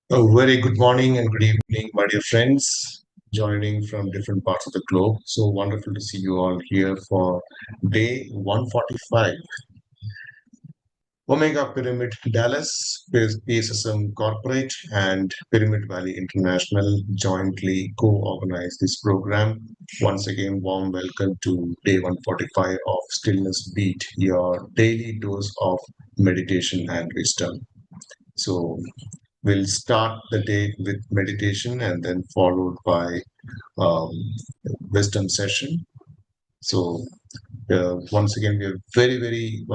A very good morning and good evening, my dear friends, joining from different parts of the globe. So wonderful to see you all here for day 145. Omega Pyramid Dallas, PSSM Corporate, and Pyramid Valley International jointly co-organize this program. Once again, warm welcome to day 145 of Stillness Beat, your daily dose of meditation and wisdom. So we'll start the day with meditation and then followed by um, wisdom session. So once again, we are very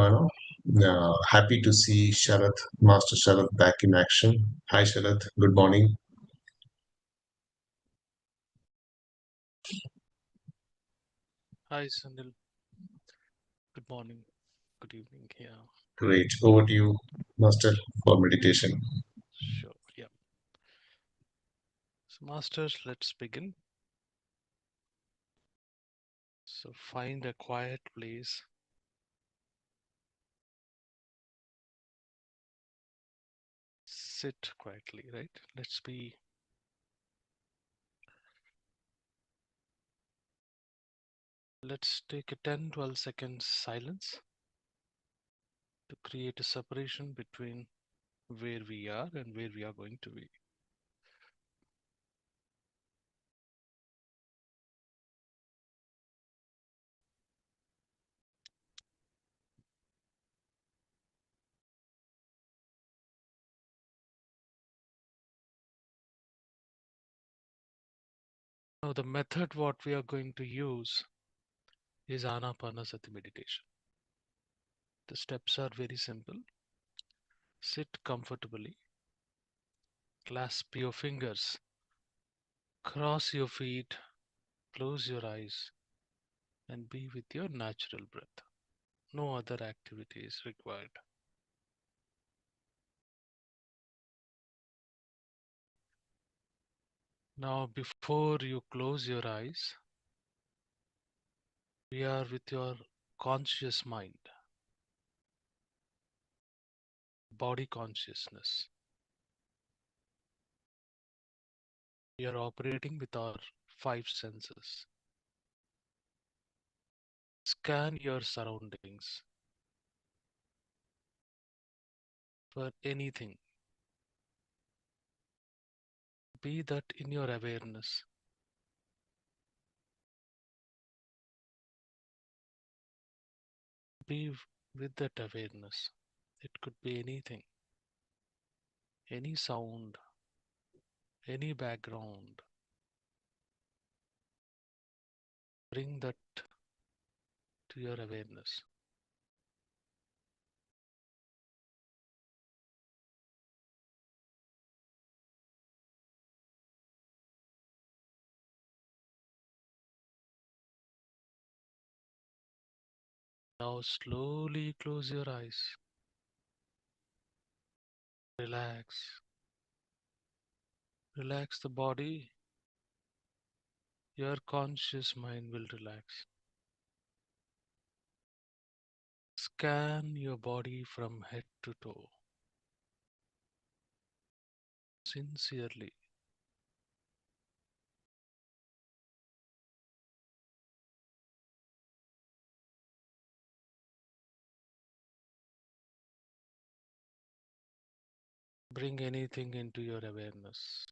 happy to see Sharath, Master Sharath, back in action. Hi, Sharath. Good morning. Hi, Sunil. Good morning. Good evening. Yeah, Great. Over to you, Master, for meditation. sure. Yeah. So, masters, let's begin. So, find a quiet place. Sit quietly, right? Let's take a 10-12 seconds silence to create a separation between where we are and where we are going to be. Now, the method what we are going to use is Ana-Pana-Sati Meditation. The steps are very simple. Sit comfortably, clasp your fingers, cross your feet, close your eyes, and be with your natural breath. No other activity is required. Now, before you close your eyes, we are with your conscious mind, body consciousness. We are operating with our five senses. Scan your surroundings for anything. Be that in your awareness. Be with that awareness. It could be anything, any sound, any background. Bring that to your awareness. Now slowly close your eyes. Relax. Relax the body. Your conscious mind will relax. Scan your body from head to toe. Sincerely. Bring anything into your awareness.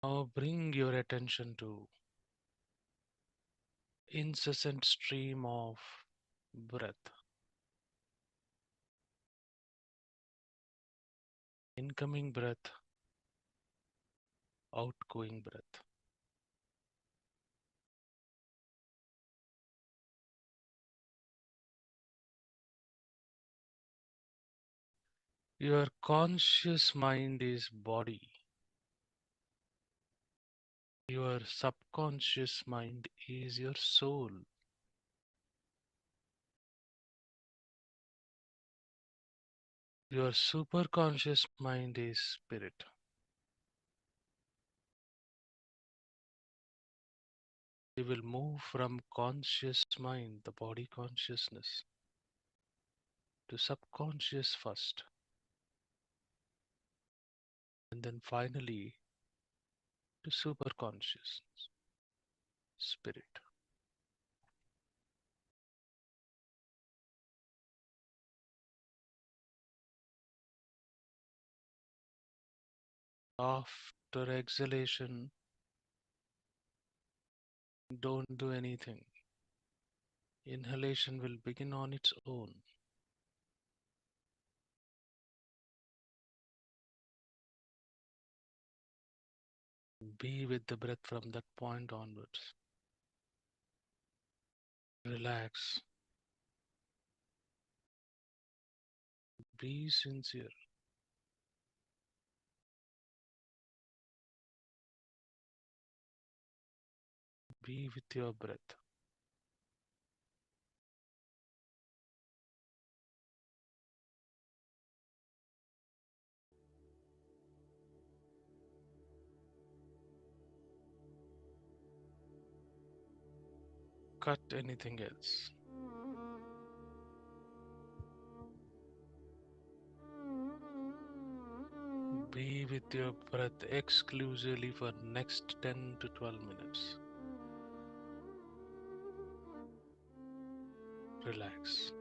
Now bring your attention to incessant stream of breath. Incoming breath, outgoing breath. Your conscious mind is body. Your subconscious mind is your soul. Your superconscious mind is spirit. We will move from conscious mind, the body consciousness, to subconscious first, and then finally to superconscious spirit. After exhalation, don't do anything. Inhalation will begin on its own. Be with the breath from that point onwards. Relax. Be sincere. Be with your breath. Cut anything else. Be with your breath exclusively for next 10 to 12 minutes. Relax.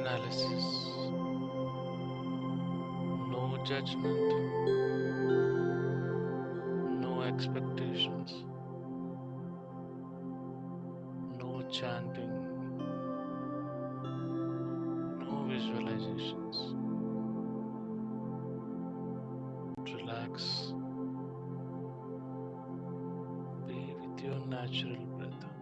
analysis, no judgment, no expectations, no chanting, no visualizations. Relax, be with your natural breath.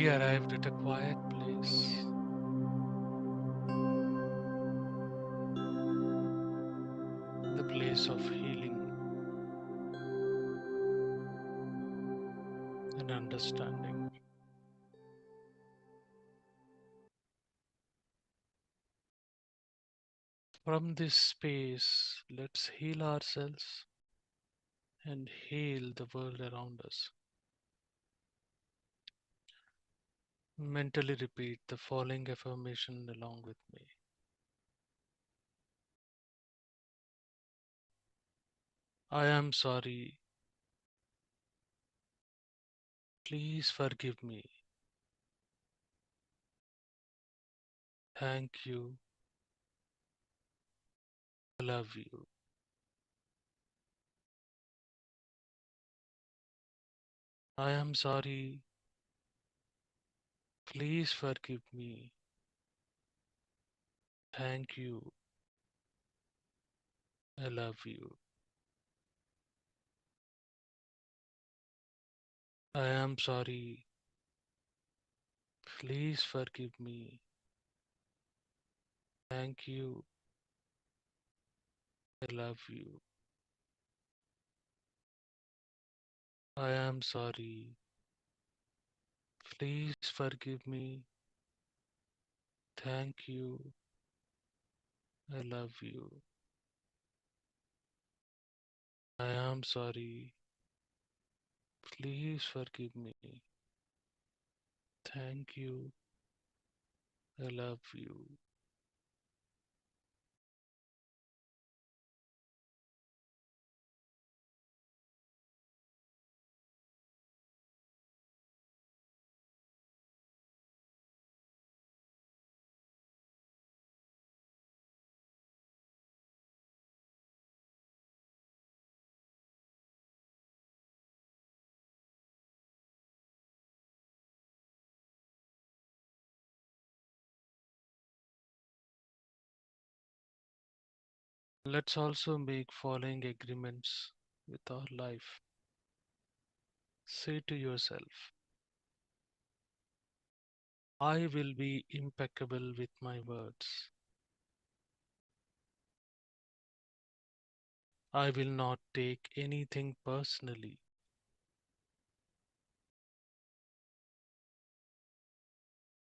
We arrived at a quiet place. The place of healing and understanding. From this space, let's heal ourselves and heal the world around us. Mentally repeat the following affirmation along with me. I am sorry. Please forgive me. Thank you. I love you. I am sorry. Please forgive me. Thank you. I love you. I am sorry. Please forgive me. Thank you. I love you. I am sorry. Please forgive me. Thank you. I love you. I am sorry. Please forgive me. Thank you. I love you. Let's also make following agreements with our life. Say to yourself, I will be impeccable with my words. I will not take anything personally.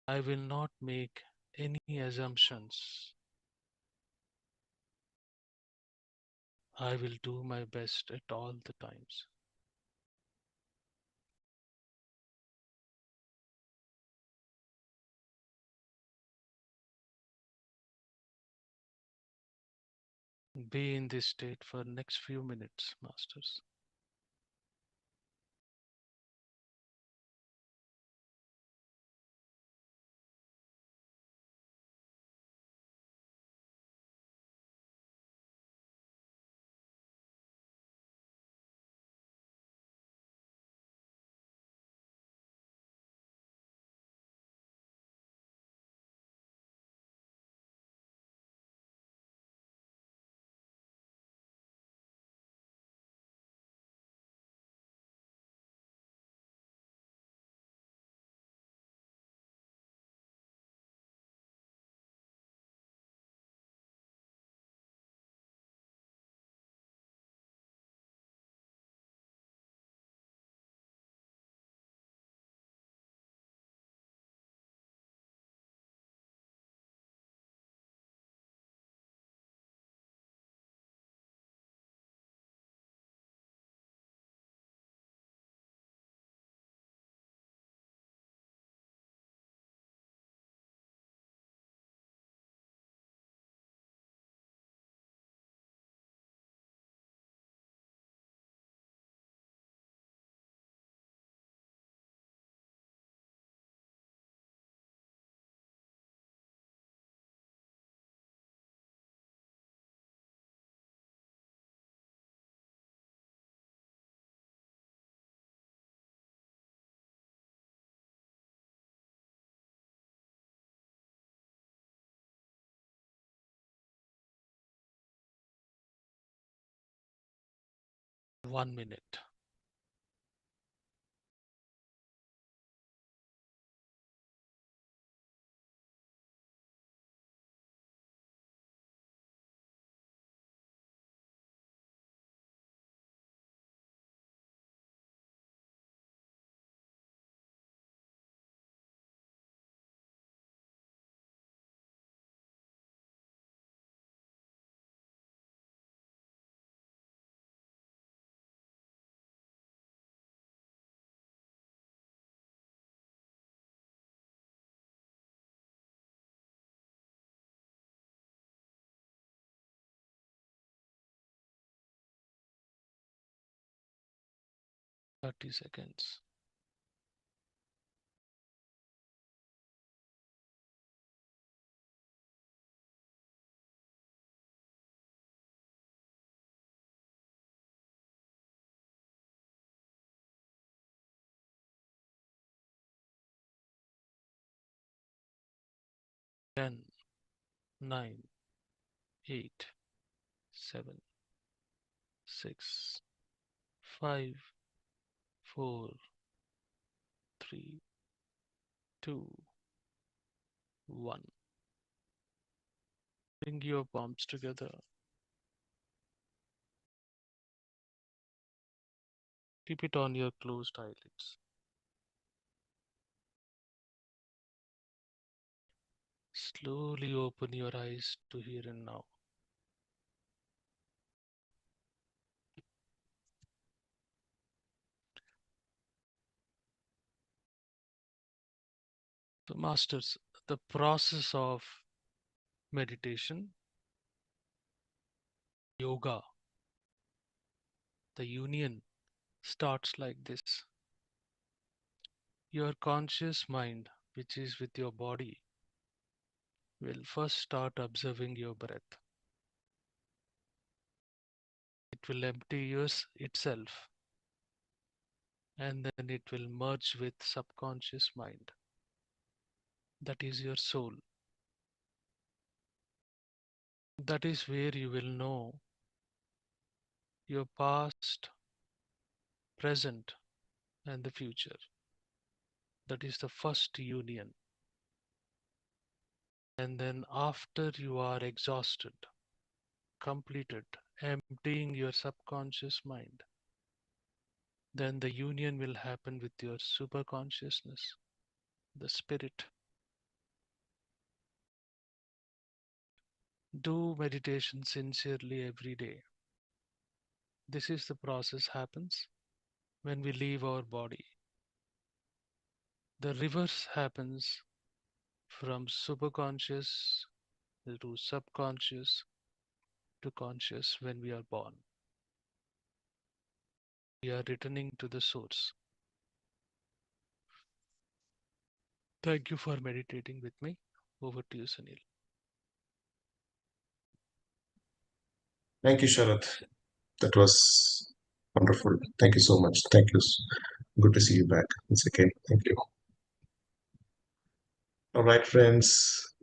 I will not make any assumptions. I will do my best at all the times. Be in this state for next few minutes, masters. One minute. 30 seconds. Ten, 9, 8, 7, 6, 5, 4, 3, 2, 1. Bring your palms together. Keep it on your closed eyelids. Slowly open your eyes to here and now. So, masters, the process of meditation, yoga, the union starts like this. Your conscious mind, which is with your body, will first start observing your breath. It will empty itself, and then it will merge with subconscious mind. That is your soul. That is where you will know your past, present, and the future. That is the first union. And then after you are exhausted, completed, emptying your subconscious mind, then the union will happen with your superconsciousness, the spirit. Do meditation sincerely every day. This is the process happens when we leave our body. The reverse happens from superconscious to subconscious to conscious when we are born. We are returning to the source. Thank you for meditating with me. Over to you, Sunil. Thank you, Sharath. That was wonderful. Thank you so much. Thank you. Good to see you back once again. Thank you. All right, friends.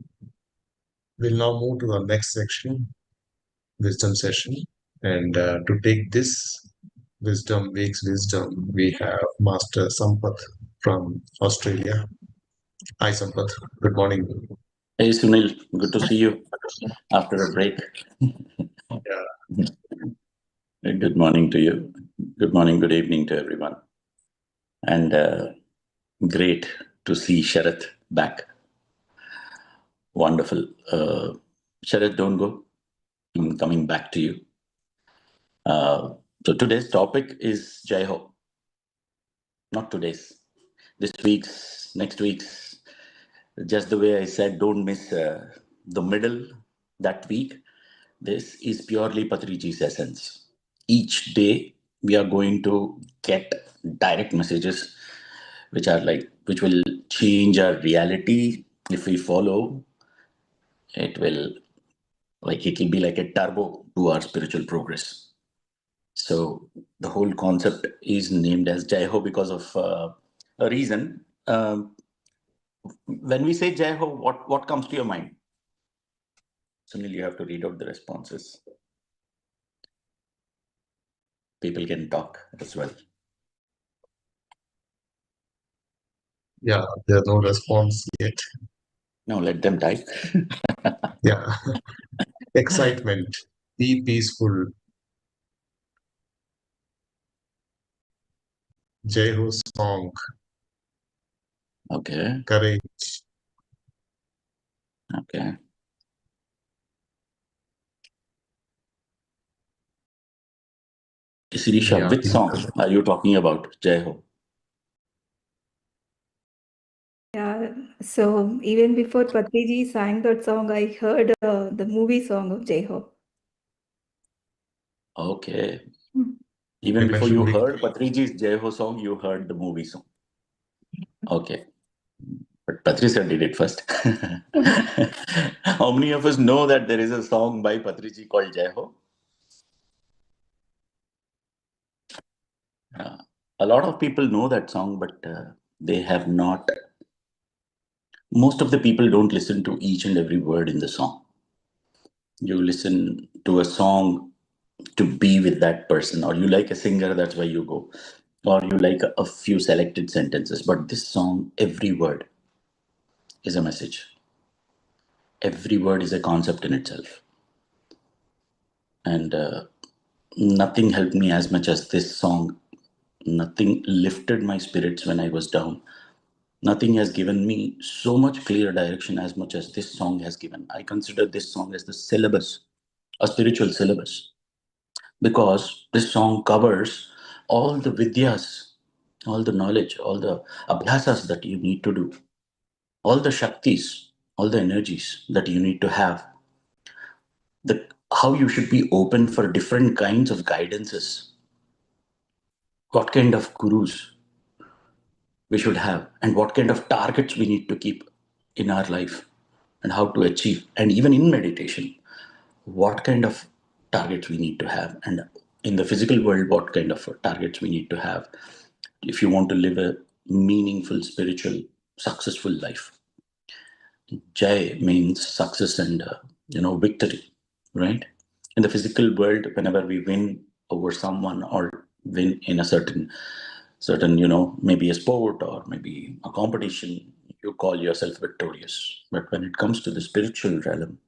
We'll now move to our next section, wisdom session. And to take this wisdom wakes wisdom, we have Master Sampath from Australia. Hi, Sampath. Good morning. Hey Sunil, good to see you after a break. Yeah. Good morning to you. Good morning, good evening to everyone. And great to see Sharath back. Wonderful. Sharath, don't go. I'm coming back to you. So today's topic is Jai Ho. Not today's. This week's, next week's. Just the way I said, don't miss the middle that week. This is purely Patriji's essence. Each day we are going to get direct messages which will change our reality. If we follow, it will be like a turbo to our spiritual progress. So the whole concept is named as Jai Ho because of a reason. When we say Jai Ho, what comes to your mind? Sunil, you have to read out the responses. People can talk as well. Yeah, there's no response yet. No, let them type. Yeah. Excitement. Be peaceful. Jai Ho song. Okay. Courage. Okay. Sirisha, Yeah. which song are you talking about? Jai Ho. Yeah, so even before Patriji sang that song, I heard the movie song of Jai Ho. Okay. Even You before mentioned you big. heard Patriji's Jai Ho song, you heard the movie song. Okay. But Patriji did it first. How many of us know that there is a song by Patriji called Jai Ho? A lot of people know that song, but they have not. Most of the people don't listen to each and every word in the song. You listen to a song to be with that person, or you like a singer, that's why you go, or you like a few selected sentences. But this song, every word is a message, every word is a concept in itself. And nothing helped me as much as this song. Nothing lifted my spirits when I was down. Nothing has given me so much clear direction as much as this song has given. I consider this song as the syllabus, a spiritual syllabus, because this song covers all the vidyas, all the knowledge, all the abhyasas that you need to do, all the shaktis, all the energies that you need to have, the how you should be open for different kinds of guidances, what kind of gurus we should have, and what kind of targets we need to keep in our life, and how to achieve. And even in meditation, what kind of targets we need to have, and in the physical world, what kind of targets we need to have if you want to live a meaningful, spiritual, successful life. Jai means success and victory, right? In the physical world, whenever we win over someone or win in a certain maybe a sport or maybe a competition, you call yourself victorious. But when it comes to the spiritual realm,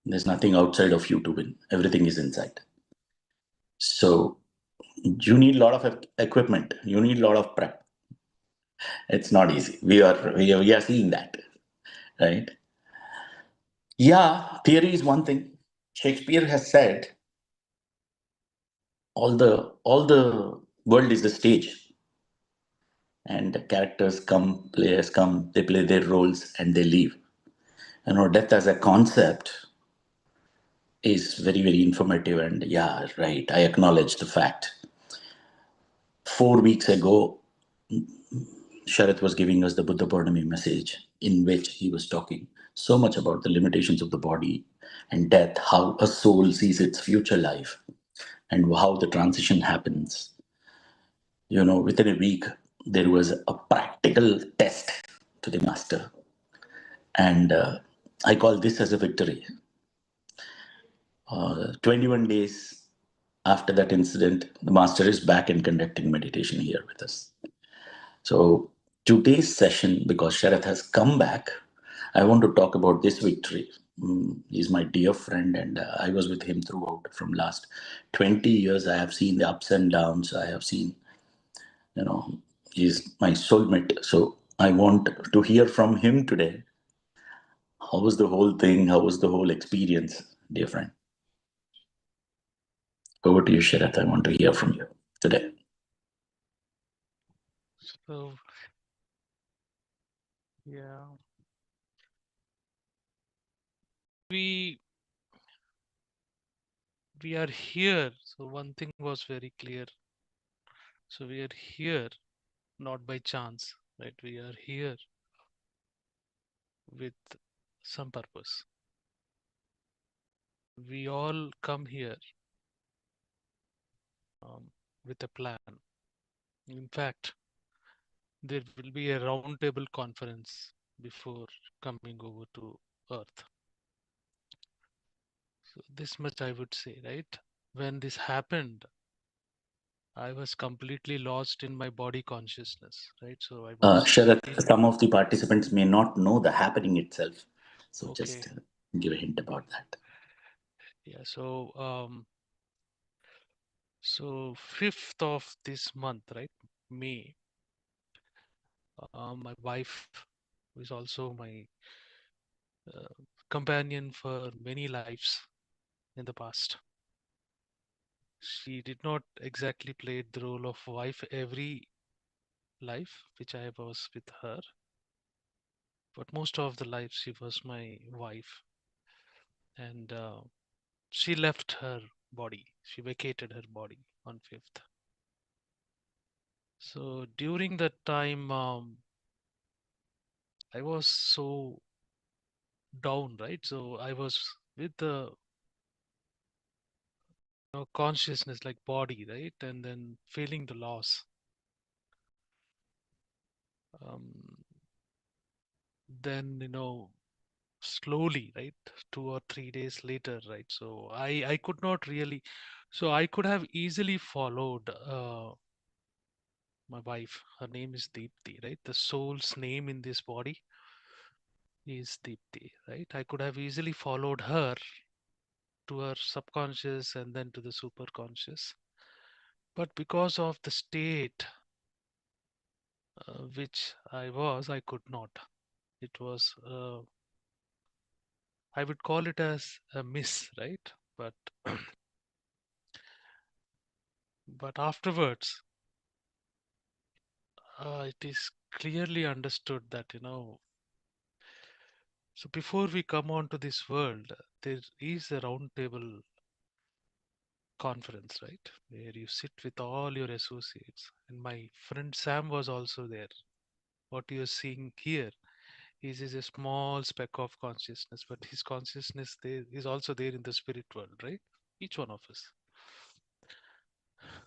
there's nothing outside of you to win. Everything is inside. So you need a lot of equipment. You need a lot of prep. It's not easy. We are seeing that, right? Yeah, theory is one thing. Shakespeare has said all the world is the stage, and the characters come, players come, they play their roles, and they leave. Death as a concept is very, very informative. And yeah, right, I acknowledge the fact. 4 weeks ago, Sharath was giving us the Buddha Purnami message, in which he was talking so much about the limitations of the body and death, how a soul sees its future life, and how the transition happens. Within a week, there was a practical test to the master. And I call this as a victory. 21 days after that incident, the master is back and conducting meditation here with us. So today's session, because Sharath has come back, I want to talk about this victory. He's my dear friend, and I was with him throughout. From last 20 years, I have seen the ups and downs. I have seen, he's my soulmate. So I want to hear from him today. How was the whole thing? How was the whole experience, dear friend? Over to you, Sharath. I want to hear from you today. So, yeah, we are here. So one thing was very clear. So we are here not by chance, right? We are here with some purpose. We all come here with a plan. In fact, there will be a roundtable conference before coming over to Earth. So this much I would say, right? When this happened, I was completely lost in my body consciousness, right? So I was Sharath, some of the participants may not know the happening itself. So okay. just give a hint about that. Yeah. So 5th of this month, right? May. My wife, who is also my companion for many lives in the past. She did not exactly play the role of wife every life which I was with her, but most of the life she was my wife, and she left her body. She vacated her body. on 5th. So during that time, I was so down, right? So I was with the consciousness, like body, right? And then feeling the loss. Then slowly, right, 2 or 3 days later, right? So I could not really, so I could have easily followed my wife. Her name is Deepti, right? The soul's name in this body is Deepti, right? I could have easily followed her to her subconscious and then to the superconscious, but because of the state which I could not. It was I would call it as a miss, right? But but afterwards, it is clearly understood that so before we come onto this world, there is a round table conference, right, where you sit with all your associates, and my friend Sam was also there. What you're seeing here is a small speck of consciousness, but his consciousness there is also there in the spirit world, right? Each one of us.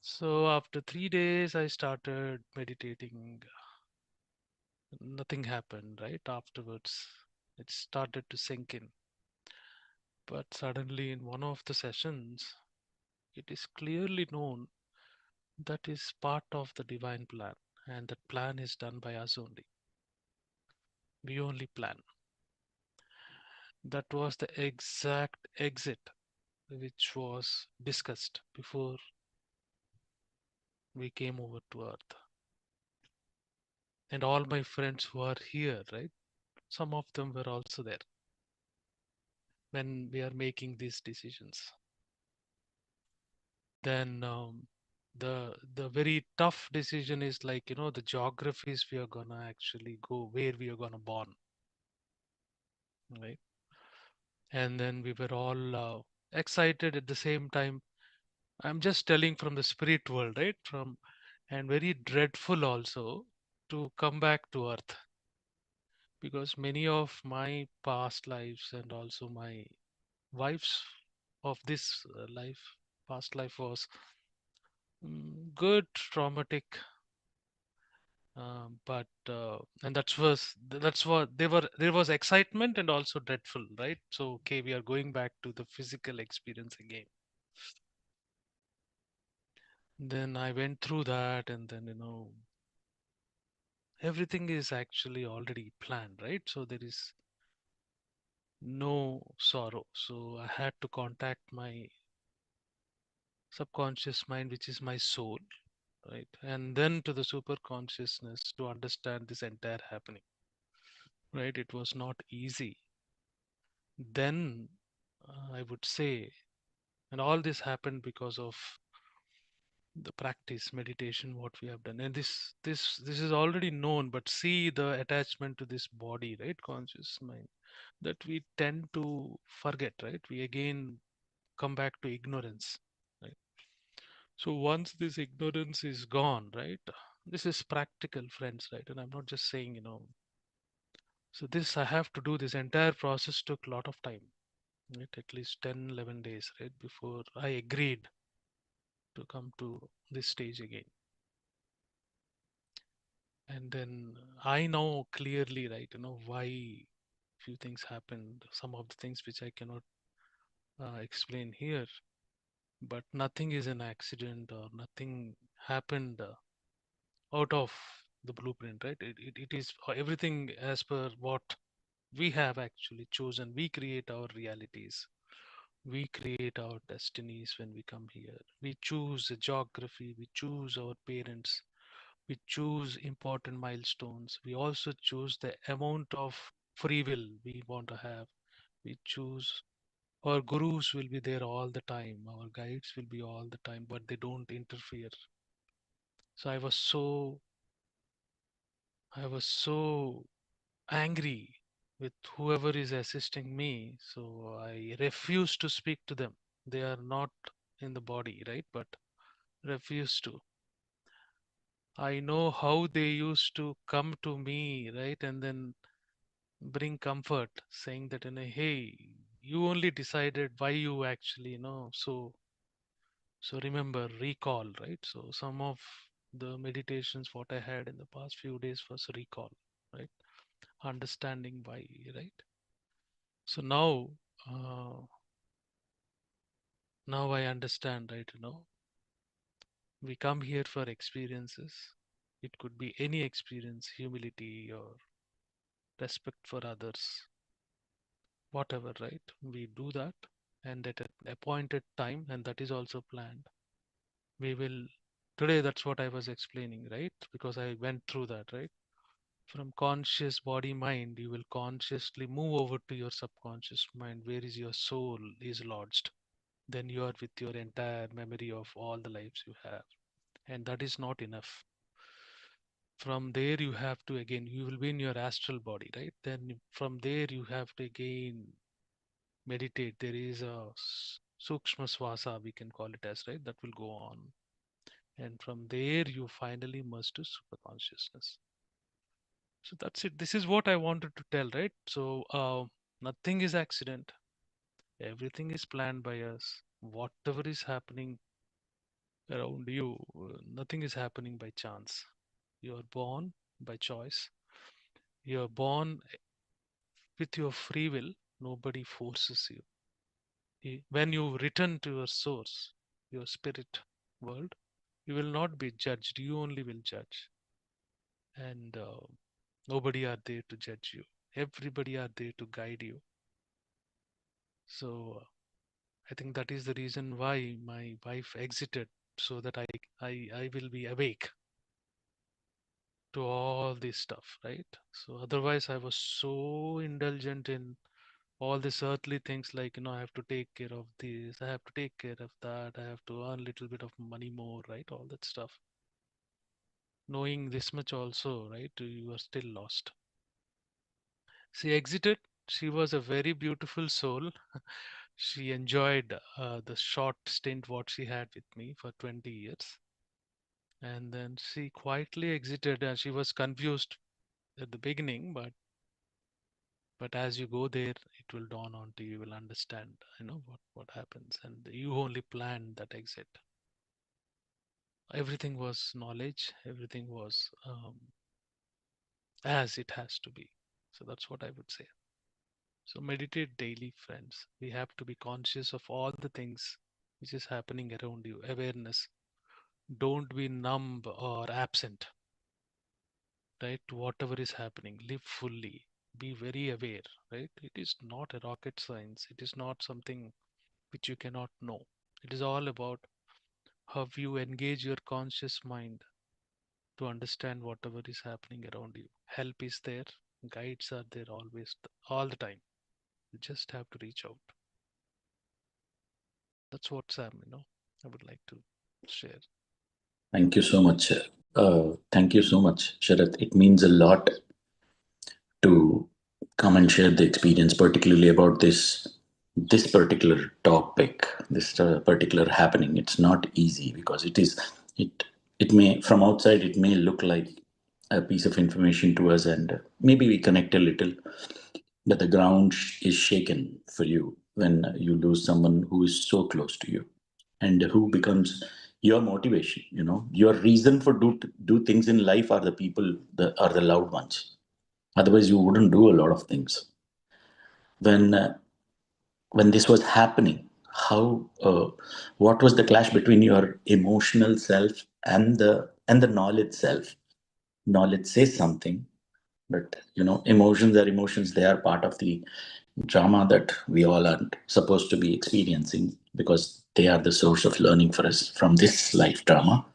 So after 3 days, I started meditating. Nothing happened, right? Afterwards, it started to sink in. But suddenly, in one of the sessions, it is clearly known that is part of the divine plan, and that plan is done by us only. We only plan. That was the exact exit which was discussed before we came over to Earth. And all my friends who are here, right? Some of them were also there when we are making these decisions. Then the very tough decision is like the geographies we are gonna actually go, where we are gonna born, right? And then we were all excited at the same time. I'm just telling from the spirit world, right? From and very dreadful also to come back to Earth, because many of my past lives and also my wife's of this life, past life was good, traumatic, but and that's what there was excitement and also dreadful, right? So okay, we are going back to the physical experience again. Then I went through that, and then everything is actually already planned, right? So there is no sorrow. So I had to contact my subconscious mind, which is my soul, right? And then to the super consciousness to understand this entire happening, right? It was not easy. Then I would say, and all this happened because of the practice meditation what we have done. And this is already known, but see the attachment to this body, right? Conscious mind, that we tend to forget, right? We again come back to ignorance, right? So once this ignorance is gone, right, this is practical, friends, right? And I'm not just saying so this I have to do. This entire process took a lot of time, right? At least 10, 11 days, right, before I agreed to come to this stage again. And then I know clearly, right, why few things happened, some of the things which I cannot explain here, but nothing is an accident or nothing happened out of the blueprint, right? It is everything as per what we have actually chosen. We create our realities. We create our destinies when we come here. We choose the geography. We choose our parents. We choose important milestones. We also choose the amount of free will we want to have. We choose our gurus will be there all the time. Our guides will be all the time, but they don't interfere. So I was so angry with whoever is assisting me. So I refuse to speak to them. They are not in the body, right? But refuse to. I know how they used to come to me, right? And then bring comfort, saying that, hey, you only decided why you actually, so remember, recall, right? So some of the meditations what I had in the past few days was recall, right? Understanding why, right? So uh, now I understand, right? We come here for experiences. It could be any experience, humility or respect for others, whatever, right? We do that, and at an appointed time, and that is also planned. We will today. That's what I was explaining, right? Because I went through that, right? From conscious body mind, you will consciously move over to your subconscious mind, where is your soul is lodged. Then you are with your entire memory of all the lives you have, and that is not enough. From there you have to, again, you will be in your astral body, right? Then from there you have to again meditate. There is a sukshma swasa, we can call it as, right? That will go on, and from there you finally merge to super consciousness. So that's it. This is what I wanted to tell, right? So nothing is accident. Everything is planned by us. Whatever is happening around you, nothing is happening by chance. You are born by choice. You are born with your free will. Nobody forces you. When you return to your source, your spirit world, you will not be judged. You only will judge, and nobody are there to judge you. Everybody are there to guide you. So I think that is the reason why my wife exited, so that I will be awake to all this stuff, right? So otherwise, I was so indulgent in all these earthly things, like, I have to take care of this, I have to take care of that, I have to earn a little bit of money more, right? All that stuff. Knowing this much also, right? You are still lost. She exited. She was a very beautiful soul. She enjoyed the short stint what she had with me for 20 years. And then she quietly exited, and she was confused at the beginning, but as you go there, it will dawn on to you. You will understand, what happens, and you only planned that exit. Everything was knowledge. Everything was as it has to be. So that's what I would say. So meditate daily, friends. We have to be conscious of all the things which is happening around you. Awareness. Don't be numb or absent, right? To whatever is happening. Live fully. Be very aware, right? It is not a rocket science. It is not something which you cannot know. It is all about how you engage your conscious mind to understand whatever is happening around you. Help is there. Guides are there always, all the time. You just have to reach out. That's what, Sam, I would like to share. Thank you so much. Thank you so much, Sharath. It means a lot to come and share the experience, particularly about this particular topic, this particular happening. It's not easy because it it may, from outside, it may look like a piece of information to us, and maybe we connect a little, but the ground is shaken for you when you lose someone who is so close to you and who becomes your motivation. Your reason for do things in life are the people, are the loved ones. Otherwise, you wouldn't do a lot of things. When uh, when this was happening, how what was the clash between your emotional self and the knowledge self? Knowledge says something, but emotions are emotions. They are part of the drama that we all are supposed to be experiencing, because they are the source of learning for us from this life drama.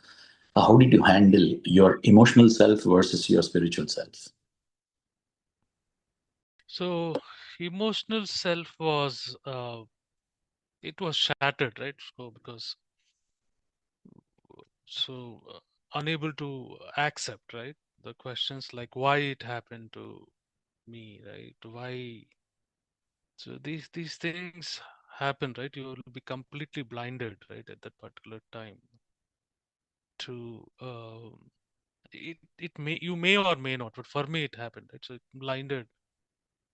How did you handle your emotional self versus your spiritual self? So emotional self was it was shattered, right? So because so unable to accept, right? The questions like why it happened to me, right? Why? So these things happen, right? You will be completely blinded, right, at that particular time. to you may or may not, but for me it happened. It's blinded,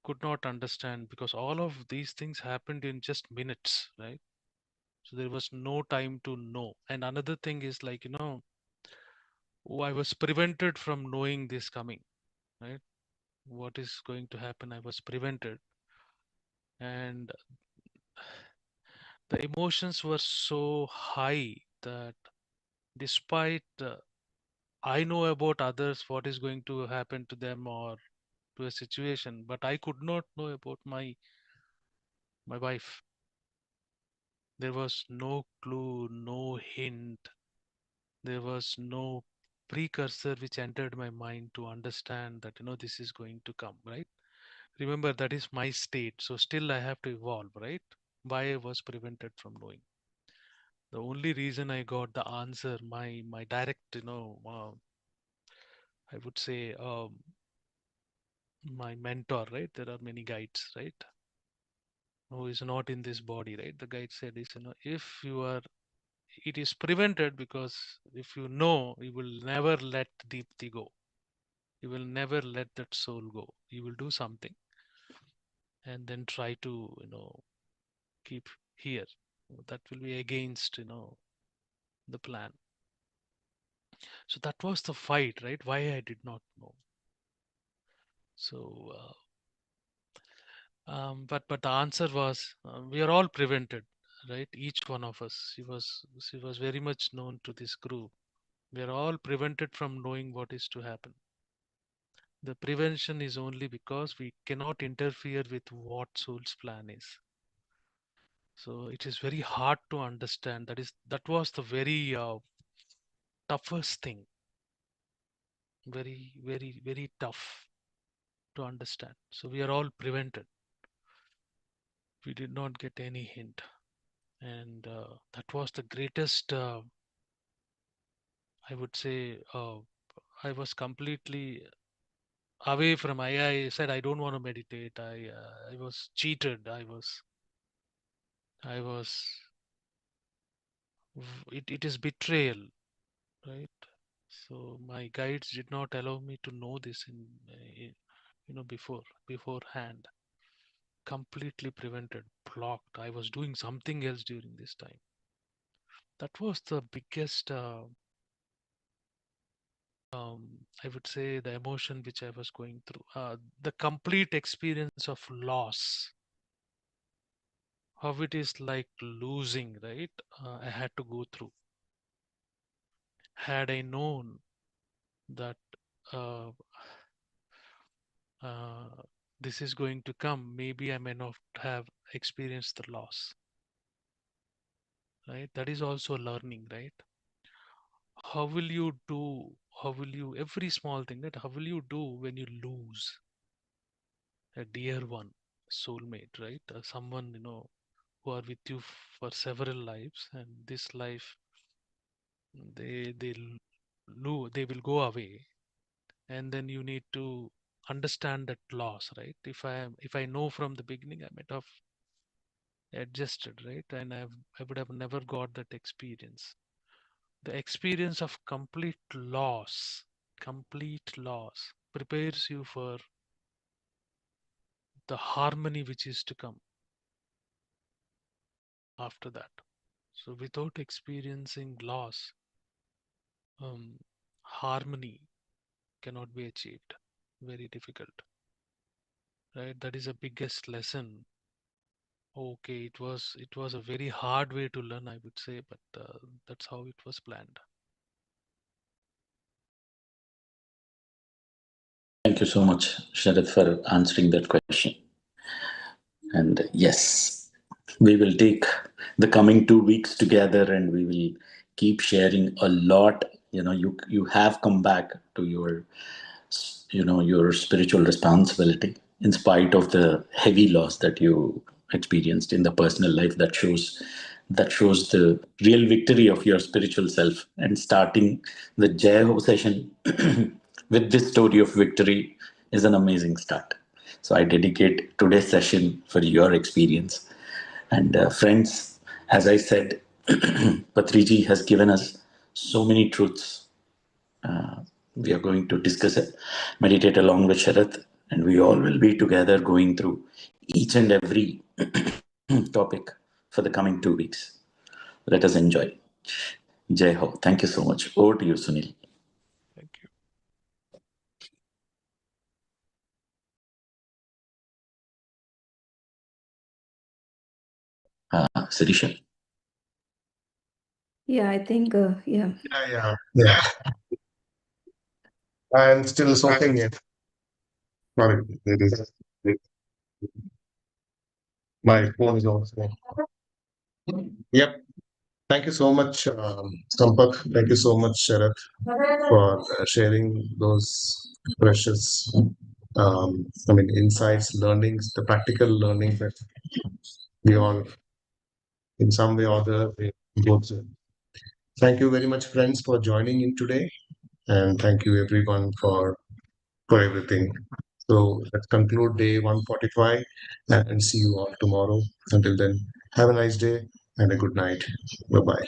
could not understand, because all of these things happened in just minutes, right? So there was no time to know. And another thing is, like, I was prevented from knowing this coming, right? What is going to happen, I was prevented. And the emotions were so high that despite I know about others what is going to happen to them or to a situation, but I could not know about my wife. There was no clue, no hint. There was no precursor which entered my mind to understand that this is going to come, right? Remember, that is my state, so still I have to evolve, right? Why I was prevented from knowing. The only reason I got the answer, my direct, I would say, my mentor, right? There are many guides, right? Who is not in this body, right? The guide said is, if you are, it is prevented because if you know, you will never let Deepthi go. You will never let that soul go. You will do something and then try to, keep here. That will be against, the plan. So that was the fight, right? Why I did not know. So, but the answer was, we are all prevented, right? Each one of us. She was very much known to this group. We are all prevented from knowing what is to happen. The prevention is only because we cannot interfere with what soul's plan is. So it is very hard to understand. That was the very toughest thing. Very, very, very tough to understand. So we are all prevented. We did not get any hint, and that was the greatest. I would say I was completely away from. I said I don't want to meditate. I was cheated. I was. It is betrayal, right? So my guides did not allow me to know this beforehand. Completely prevented, blocked. I was doing something else during this time. That was the biggest, I would say, the emotion which I was going through. The complete experience of loss, how it is like losing, right? I had to go through. Had I known that uh, this is going to come, maybe I may not have experienced the loss, right? That is also learning, right? How will you do? How will you, every small thing, right? How will you do when you lose a dear one, soulmate, right? Someone, who are with you for several lives, and this life, they will go away, and then you need to understand that loss, right? If I know from the beginning, I might have adjusted, right? And I would have never got that experience. The experience of complete loss prepares you for the harmony which is to come after that. So without experiencing loss, harmony cannot be achieved. Very difficult, right? That is the biggest lesson. Okay, it was a very hard way to learn, I would say, but that's how it was planned. Thank you so much, Sharath, for answering that question. And yes, we will take the coming 2 weeks together, and we will keep sharing a lot. You have come back to your spiritual responsibility in spite of the heavy loss that you experienced in the personal life. That shows the real victory of your spiritual self. And starting the Jai Ho session with this story of victory is an amazing start. So I dedicate today's session for your experience. And friends, as I said, Patriji has given us So many truths. We are going to discuss it, meditate along with Sharath, and we all will be together going through each and every topic for the coming 2 weeks. Let us enjoy. Jai Ho. Thank you so much. Over to you, Sunil. Thank you. Sirisha. Yeah, I think, yeah. Yeah. I'm still sorting it. Sorry, my phone is also. Yep. Thank you so much, Sampak. Thank you so much, Sharath, for sharing those precious, insights, learnings, the practical learnings that we all, in some way or other, we go through. Thank you very much, friends, for joining in today, and thank you everyone for everything. So let's conclude day 145 and see you all tomorrow. Until then, have a nice day and a good night. Bye bye.